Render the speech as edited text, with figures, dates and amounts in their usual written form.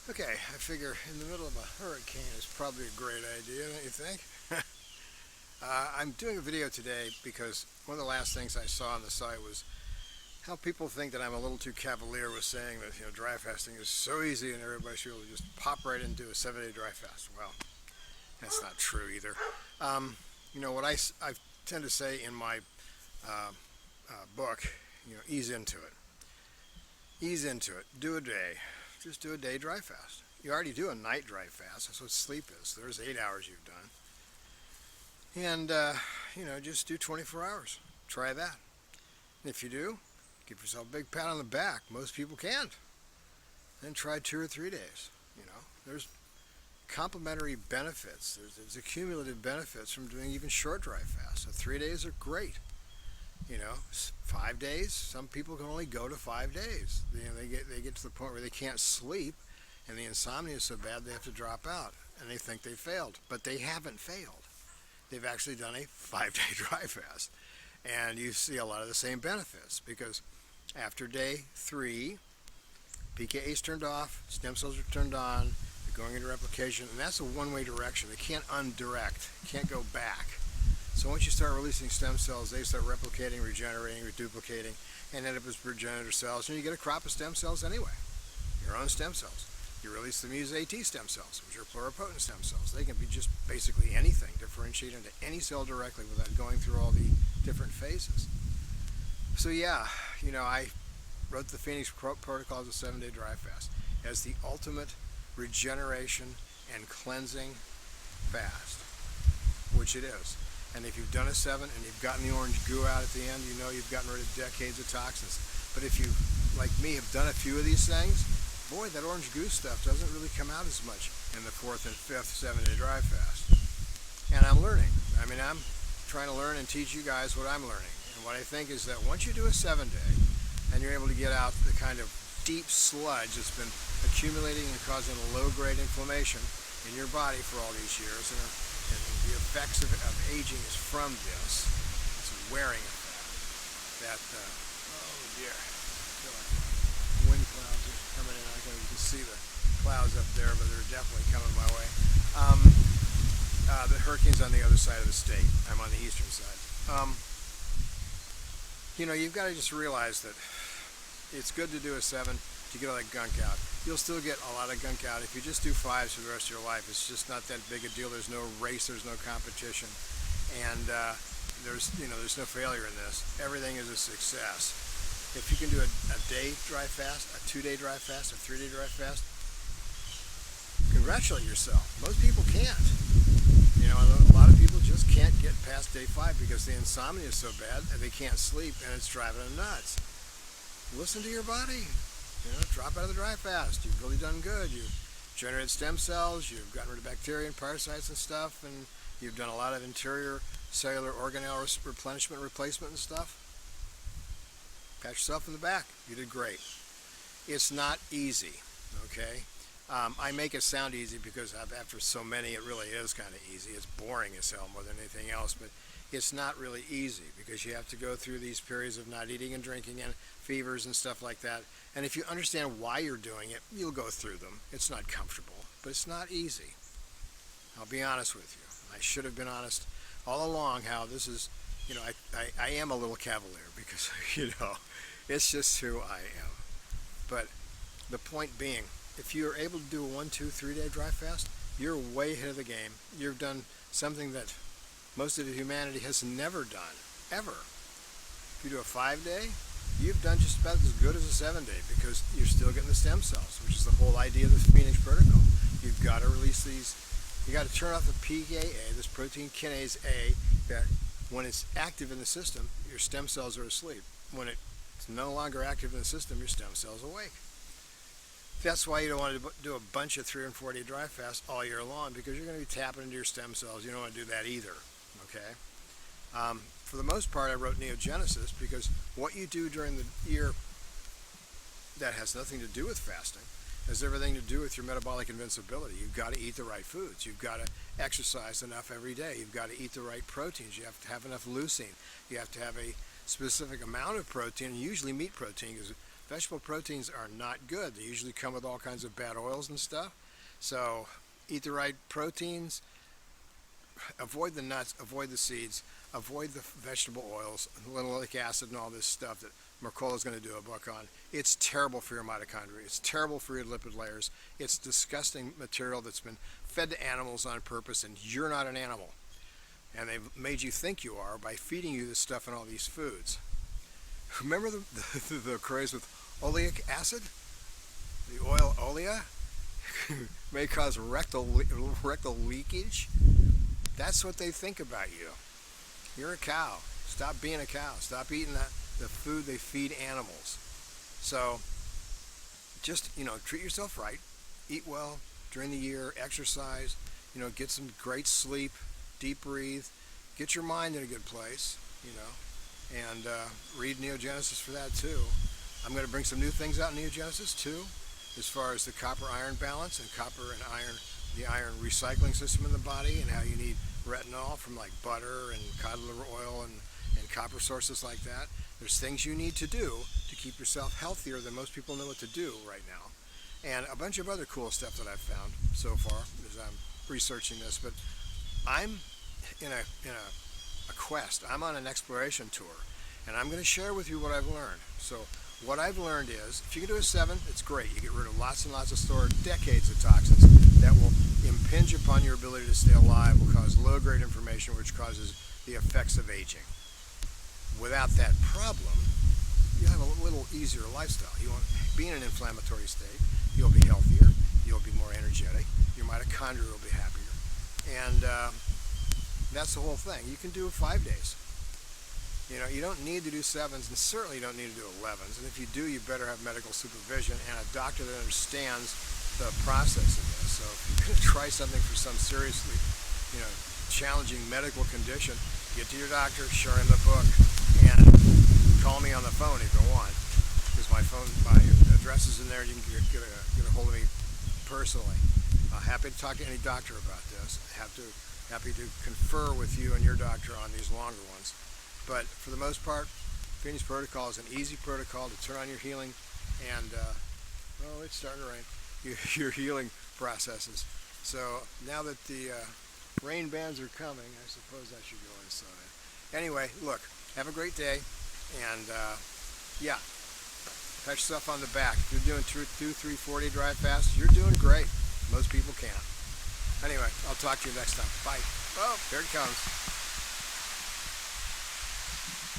Okay, I figure in the middle of a hurricane is probably a great idea, don't you think? I'm doing a video today because one of the last things I saw on the site was how people think that I'm a little too cavalier with saying that dry fasting is so easy and everybody should be able to just pop right into a 7-day dry fast. Well, that's not true either. What I tend to say in my book, ease into it. Ease into it. Do a day. Just do a day dry fast. You already do a night dry fast. That's what sleep is. There's 8 hours you've done. And, just do 24 hours. Try that. And if you do, give yourself a big pat on the back. Most people can't. Then try 2 or 3 days. There's complementary benefits. There's accumulative benefits from doing even short dry fasts. So 3 days are great. 5 days. Some people can only go to 5 days. They get to the point where they can't sleep, and the insomnia is so bad they have to drop out, and they think they failed, but they haven't failed. They've actually done a 5-day dry fast, and you see a lot of the same benefits because after day 3, PKA is turned off, stem cells are turned on, they're going into replication, and that's a one-way direction. They can't undirect, can't go back. So once you start releasing stem cells, they start replicating, regenerating, reduplicating, and end up as progenitor cells, and you get a crop of stem cells anyway, your own stem cells. You release the Mus-AT stem cells, which are pluripotent stem cells. They can be just basically anything, differentiate into any cell directly without going through all the different phases. So yeah, I wrote the Phoenix Protocol as a 7-day dry fast as the ultimate regeneration and cleansing fast, which it is. And if you've done a 7 and you've gotten the orange goo out at the end, you've gotten rid of decades of toxins. But if you, like me, have done a few of these things, boy, that orange goo stuff doesn't really come out as much in the 4th and 5th 7-day dry fast. And I'm learning. I'm trying to learn and teach you guys what I'm learning. And what I think is that once you do a 7-day and you're able to get out the kind of deep sludge that's been accumulating and causing a low-grade inflammation in your body for all these years, and the effects of aging is from this. It's a wearing effect. Oh dear, I feel like wind clouds are coming in. I can see the clouds up there, but they're definitely coming my way. The hurricane's on the other side of the state. I'm on the eastern side. You've got to just realize that it's good to do a 7 to get all that gunk out. You'll still get a lot of gunk out if you just do 5s for the rest of your life. It's just not that big a deal. There's no race, there's no competition, and there's no failure in this. Everything is a success. If you can do a day dry fast, a 2-day dry fast, a 3-day dry fast, congratulate yourself. Most people can't. A lot of people just can't get past day 5 because the insomnia is so bad that they can't sleep and it's driving them nuts. Listen to your body. Drop out of the dry fast. You've really done good. You've generated stem cells. You've gotten rid of bacteria and parasites and stuff, and you've done a lot of interior cellular organelle replenishment, replacement and stuff. Pat yourself in the back. You did great. It's not easy, okay? I make it sound easy because after so many, it really is kind of easy. It's boring as hell more than anything else, but it's not really easy because you have to go through these periods of not eating and drinking and fevers and stuff like that. And if you understand why you're doing it, you'll go through them. It's not comfortable, but it's not easy. I'll be honest with you. I should have been honest all along how this is, I am a little cavalier because, it's just who I am. But the point being, if you're able to do a 1, 2, 3-day dry fast, you're way ahead of the game. You've done something that most of humanity has never done, ever. If you do a 5-day, you've done just about as good as a 7-day because you're still getting the stem cells, which is the whole idea of the Phoenix Protocol. You've got to release these. You got to turn off the PKA, this protein kinase A, that when it's active in the system, your stem cells are asleep. When it's no longer active in the system, your stem cells are awake. That's why you don't want to do a bunch of 3 and 4-day dry fasts all year long because you're going to be tapping into your stem cells. You don't want to do that either, okay? For the most part, I wrote Neogenesis because what you do during the year that has nothing to do with fasting has everything to do with your metabolic invincibility. You've got to eat the right foods. You've got to exercise enough every day. You've got to eat the right proteins. You have to have enough leucine. You have to have a specific amount of protein, and usually meat protein, because vegetable proteins are not good. They usually come with all kinds of bad oils and stuff. So eat the right proteins, avoid the nuts, avoid the seeds, avoid the vegetable oils, linoleic acid, and all this stuff that Mercola's going to do a book on. It's terrible for your mitochondria. It's terrible for your lipid layers. It's disgusting material that's been fed to animals on purpose, and you're not an animal. And they've made you think you are by feeding you this stuff in all these foods. Remember the craze with oleic acid? The oil olea may cause rectal leakage. That's what they think about you. You're a cow. Stop being a cow. Stop eating the food they feed animals. So just, treat yourself right. Eat well during the year. Exercise. Get some great sleep. Deep breathe. Get your mind in a good place. And read Neogenesis for that too. I'm going to bring some new things out in Neogenesis too, as far as the copper-iron balance and copper and iron, the iron recycling system in the body, and how you need retinol from like butter and cod liver oil and copper sources like that. There's things you need to do to keep yourself healthier than most people know what to do right now. And a bunch of other cool stuff that I've found so far as I'm researching this. But I'm in a quest. I'm on an exploration tour, and I'm going to share with you what I've learned. So what I've learned is, if you can do a 7, it's great. You get rid of lots and lots of stored decades of toxins that will impinge upon your ability to stay alive, will cause low-grade inflammation, which causes the effects of aging. Without that problem, you have a little easier lifestyle. You won't be in an inflammatory state. You'll be healthier. You'll be more energetic. Your mitochondria will be happier. And that's the whole thing. You can do 5 days. You don't need to do 7s, and certainly you don't need to do 11s. And if you do, you better have medical supervision and a doctor that understands the process of this. So if you're going to try something for some seriously, challenging medical condition, get to your doctor, show him the book, and call me on the phone if you want, because my address is in there. You can get a hold of me personally. Happy to talk to any doctor about this. Happy to confer with you and your doctor on these longer ones. But for the most part, Phoenix Protocol is an easy protocol to turn on your healing and, it's starting to rain, your healing processes. So now that the rain bands are coming, I suppose I should go inside. Anyway, look, have a great day, and pat yourself on the back. If you're doing 2, 3, 4-day dry fast, you're doing great. Most people can't. Anyway, I'll talk to you next time. Bye. Oh, here it comes.